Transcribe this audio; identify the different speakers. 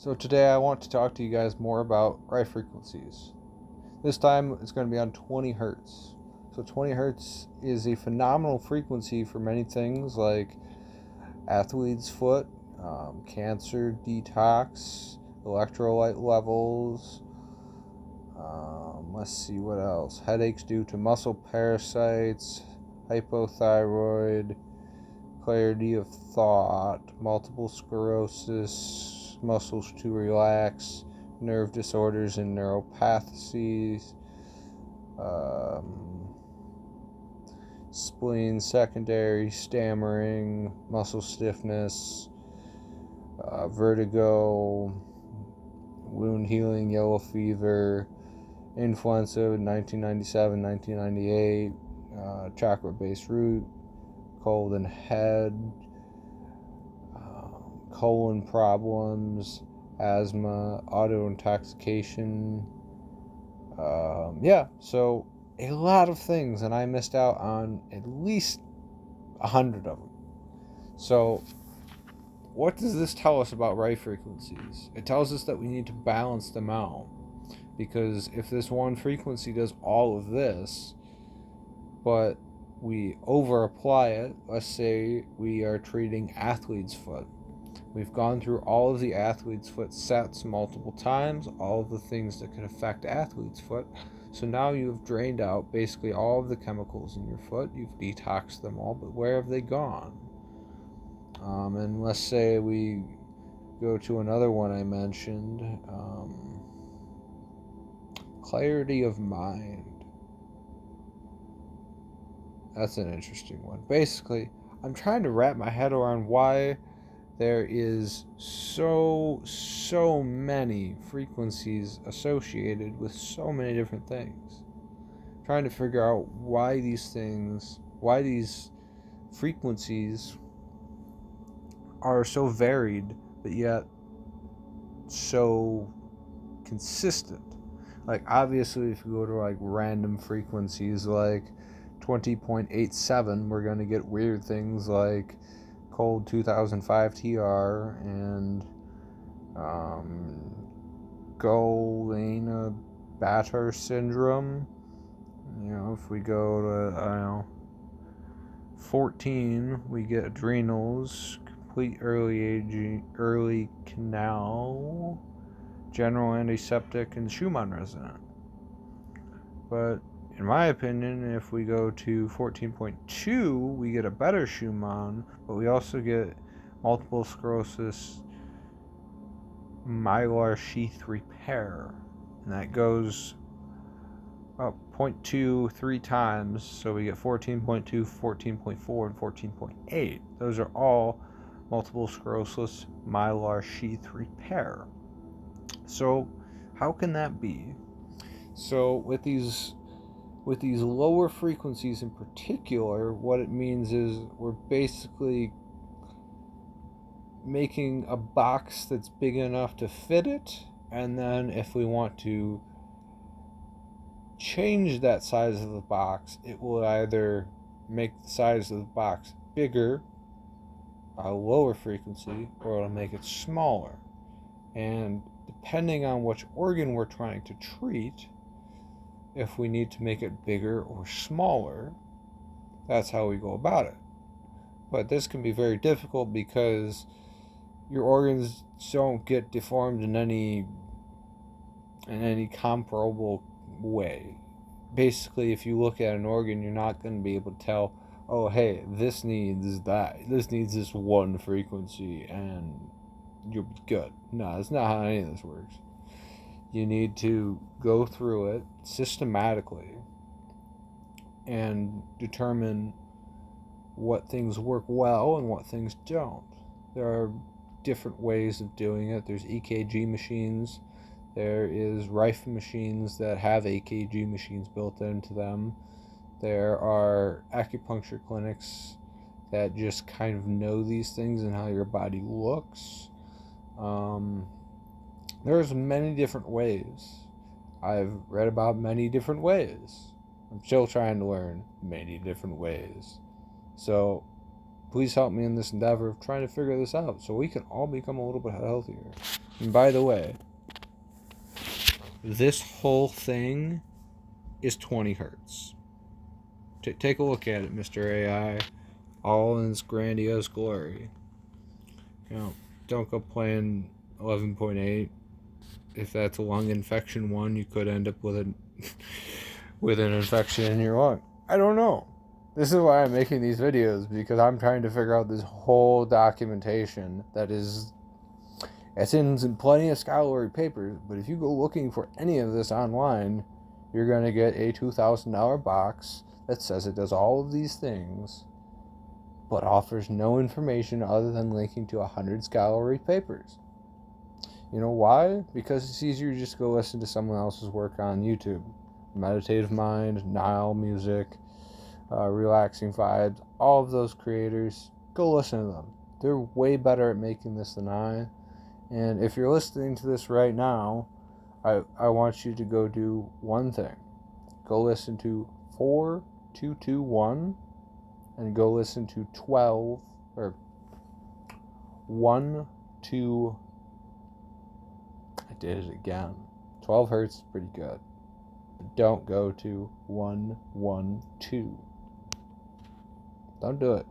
Speaker 1: So today I want to talk to you guys more about rife frequencies. This time it's going to be on 20 hertz. So 20 hertz is a phenomenal frequency for many things like athlete's foot, cancer detox, electrolyte levels. Let's see what else. Headaches due to muscle parasites, hypothyroid, clarity of thought, multiple sclerosis, muscles to relax, nerve disorders and neuropathies, spleen secondary, stammering, muscle stiffness, vertigo, wound healing, yellow fever, influenza 1997, 1998, chakra-based root, cold and head, colon problems, asthma, auto intoxication. So a lot of things, and I missed out on at least 100 of them. So, what does this tell us about rife frequencies? It tells us that we need to balance them out. Because if this one frequency does all of this, but we over apply it, let's say we are treating athlete's foot. We've gone through all of the athlete's foot sets multiple times, all of the things that could affect athlete's foot. So now you've drained out basically all of the chemicals in your foot. You've detoxed them all, but where have they gone? And let's say we go to another one I mentioned, clarity of mind. That's an interesting one. Basically, I'm trying to wrap my head around why there is so many frequencies associated with so many different things. I'm trying to figure out why these frequencies are so varied, but yet so consistent. Like, obviously, if you go to like random frequencies like 20.87, we're going to get weird things like cold 2005 TR and Golena Batter syndrome. If we go to 14, we get adrenals, complete early canal, general antiseptic, and Schumann resonant. But in my opinion, if we go to 14.2, we get a better Schumann, but we also get multiple sclerosis mylar sheath repair. And that goes up 0.2 three times, so we get 14.2, 14.4, and 14.8. Those are all multiple sclerosis mylar sheath repair. So how can that be? So with these lower frequencies in particular, what it means is we're basically making a box that's big enough to fit it, and then if we want to change that size of the box, it will either make the size of the box bigger, a lower frequency, or it'll make it smaller. And depending on which organ we're trying to treat, if we need to make it bigger or smaller, that's how we go about it. But this can be very difficult because your organs don't get deformed in any comparable way. Basically, if you look at an organ, you're not going to be able to tell, oh, hey, this needs this one frequency, and you'll be good. No, that's not how any of this works. You need to go through it systematically and determine what things work well and what things don't. There are different ways of doing it. There's EKG machines. There is rife machines that have EKG machines built into them. There are acupuncture clinics that just kind of know these things and how your body looks. There's many different ways. I've read about many different ways. I'm still trying to learn many different ways. So please help me in this endeavor of trying to figure this out so we can all become a little bit healthier. And by the way, this whole thing is 20 hertz. Take a look at it, Mr. AI, all in its grandiose glory. Don't go playing 11.8. If that's a lung infection one, you could end up with an infection in your lung. I don't know. This is why I'm making these videos, because I'm trying to figure out this whole documentation that is... It's in plenty of scholarly papers, but if you go looking for any of this online, you're going to get a $2,000 box that says it does all of these things, but offers no information other than linking to 100 scholarly papers. You know why? Because it's easier to just go listen to someone else's work on YouTube. Meditative Mind, Nile Music, Relaxing Vibes, all of those creators, go listen to them. They're way better at making this than I. And if you're listening to this right now, I want you to go do one thing. Go listen to 4221 and go listen to 12 or 1, 2. I did it again. 12 hertz is pretty good. But don't go to 1, 1, 2. Don't do it.